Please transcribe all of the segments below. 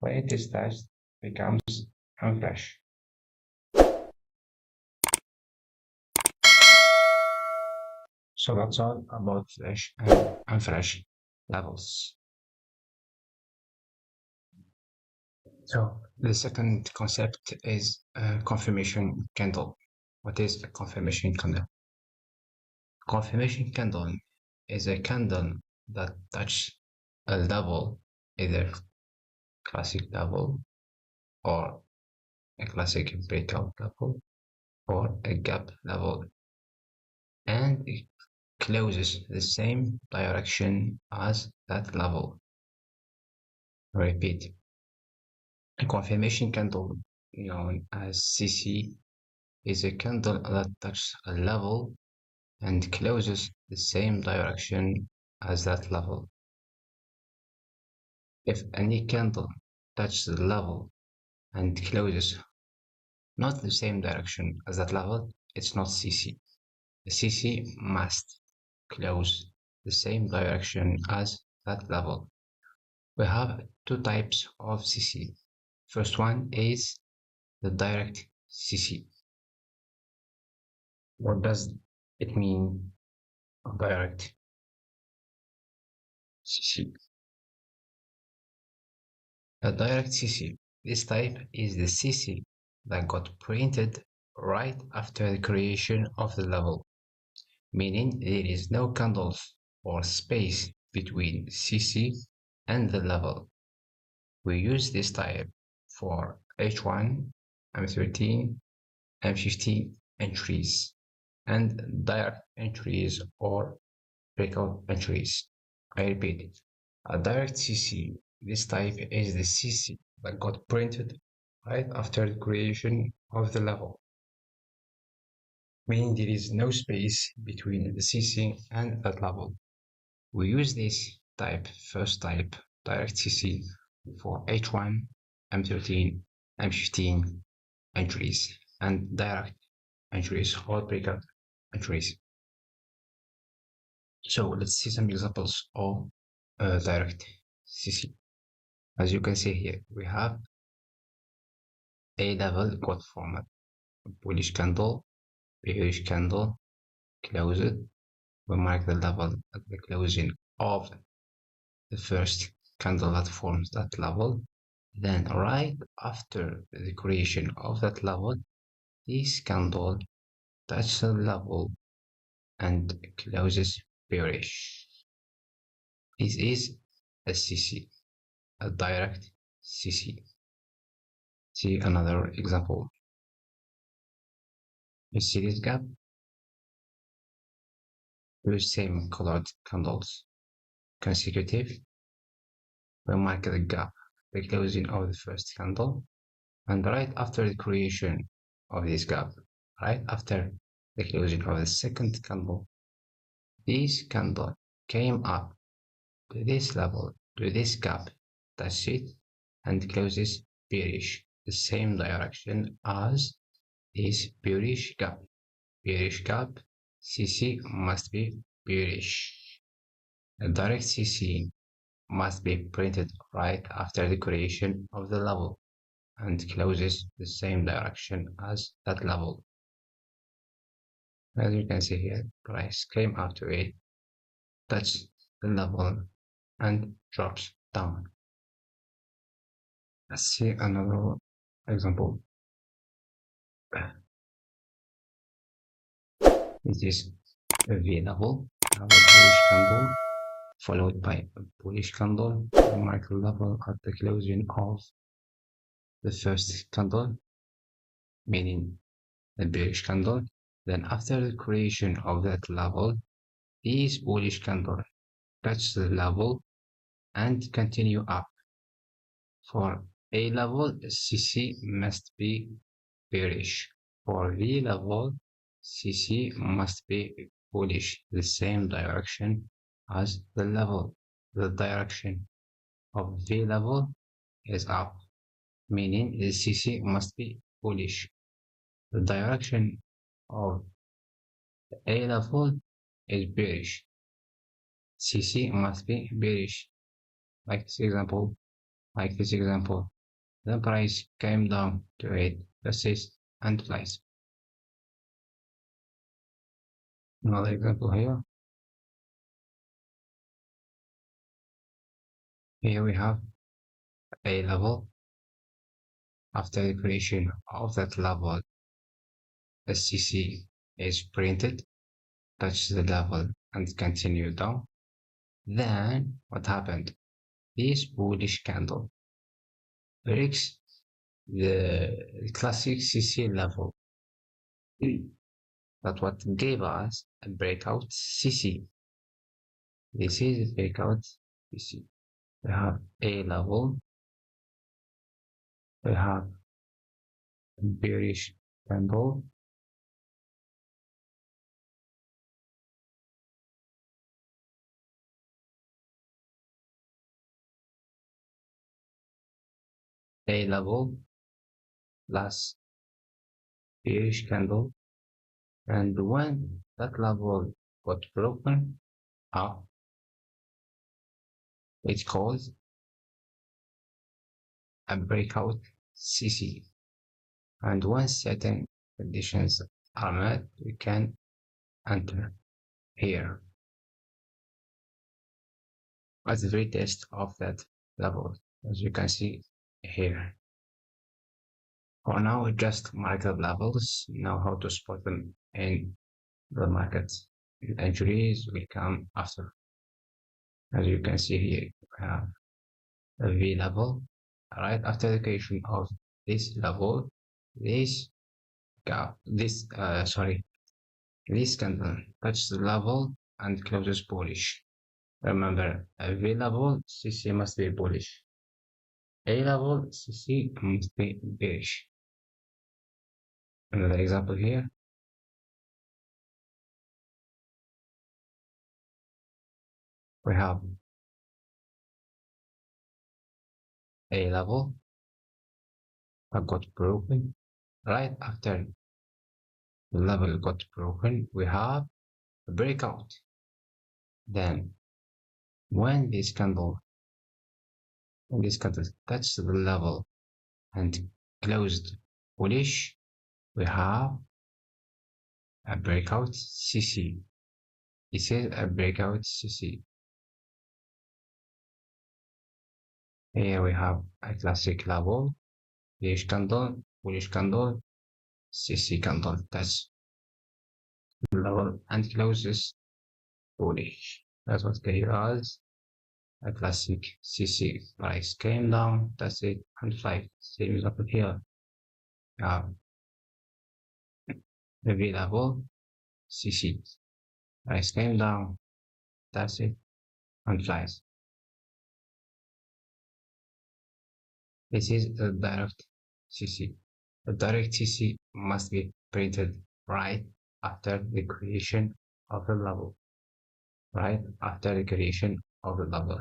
When it is touched, becomes unfresh. So that's all about fresh and unfresh levels. So the second concept is a confirmation candle. What is a confirmation candle? Confirmation candle is a candle that touches a level, either classic level or a classic breakout level or a gap level, and it closes the same direction as that level. Repeat. A confirmation candle, known as CC, is a candle that touches a level and closes the same direction as that level. If any candle touches the level and closes not the same direction as that level, it's not CC. The CC must close the same direction as that level. We have two types of CC. First one is the direct CC. What does it mean, direct CC? A direct CC. This type is the CC that got printed right after the creation of the level, meaning there is no candles or space between CC and the level. We use this type for H1, M13, M15 entries and direct entries or breakout entries. I repeat it. A direct CC. This type is the CC that got printed right after the creation of the level, meaning there is no space between the CC and that level. We use this type, first type, direct CC, for H1, M13, M15 entries and direct entries or breakout entries. So let's see some examples of direct CC. As you can see here, we have a level got format, bullish candle, bearish candle, close it. We mark the level at the closing of the first candle that forms that level. Then right after the creation of that level, this candle touches the level and closes bearish. This is a CC, a direct CC. See another example. You see this gap? Two same colored candles, consecutive. We mark the gap, the closing of the first candle, and right after the creation of this gap, right after the closing of the second candle, this candle came up to this level, to this gap, touches it, and closes bearish, the same direction as this bearish gap. Bearish gap, CC must be bearish. A direct CC must be printed right after the creation of the level and closes the same direction as that level. As you can see here, price came up to it, touches the level, and drops down. Let's see another example. This is a V level, a bullish candle, followed by a bullish candle, a micro level at the closing of the first candle, meaning a bearish candle. Then after the creation of that level, this bullish candle touches the level and continue up. For A level, CC must be bearish. For V level, CC must be bullish, the same direction as the level. The direction of V level is up, meaning the CC must be bullish. The direction of A level is bearish. CC must be bearish. Like this example, like this example. The price came down to 8, persists and flies. Another example here. Here we have a level. After the creation of that level, the CC is printed, touch the level and continue down. Then what happened? This bullish candle breaks the classic CC level. That's what gave us a breakout CC. This is a breakout CC. We have a level. We have a bearish candle. A level plus bearish candle, and when that level got broken up, it caused a breakout CC. And once certain conditions are met, we can enter here at the retest of that level, as you can see here. For now, just market levels, know how to spot them in the market. Entries will come after. As you can see here, we have a V level. Right after the creation of this level, this candle touches the level and closes bullish. Remember, a V level CC must be bullish. A level CC must be bearish. Another example here. We have a level that got broken. Right after the level got broken, we have a breakout. Then when this candle touched the level and closed bullish, we have a breakout CC. This is a breakout CC. Here we have a classic level, bullish candle, CC candle touch level and closes bullish. That's what gave us a classic CC. Price came down, that's it, and flight. Same as up here. The V level, CC. Price came down, that's it, and flies. This is a direct CC. The direct CC must be printed right after the creation of the level. Right after the creation of the level.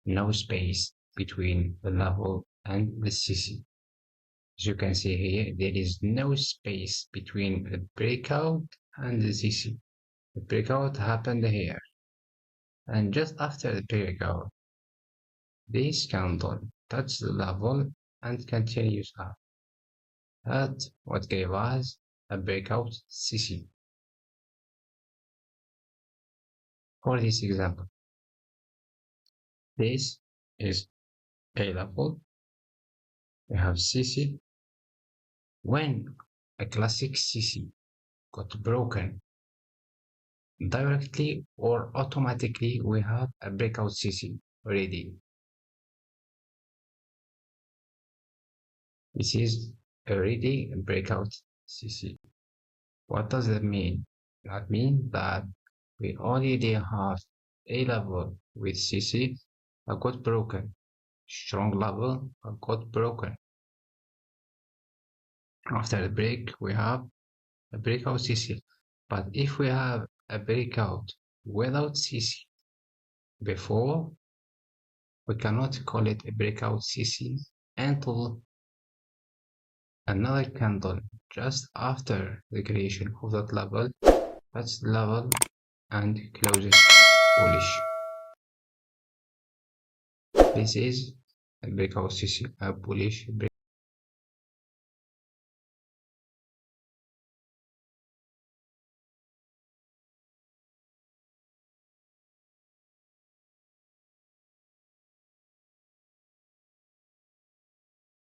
No space between the level and the CC. As you can see here, there is no space between the breakout and the CC. The breakout happened here. And just after the breakout, this candle touches the level and continues up. That's what gave us a breakout CC. For this example, this is a level. We have CC. When a classic CC got broken, directly or automatically we have a breakout CC already. This is already a breakout CC. What does that mean? That means that we already have a level with CC that got broken, strong level that got broken. After the break, we have a breakout CC. But if we have a breakout without CC before, we cannot call it a breakout CC until another candle just after the creation of that level touches the level and closes bullish. This is breakout CC bullish break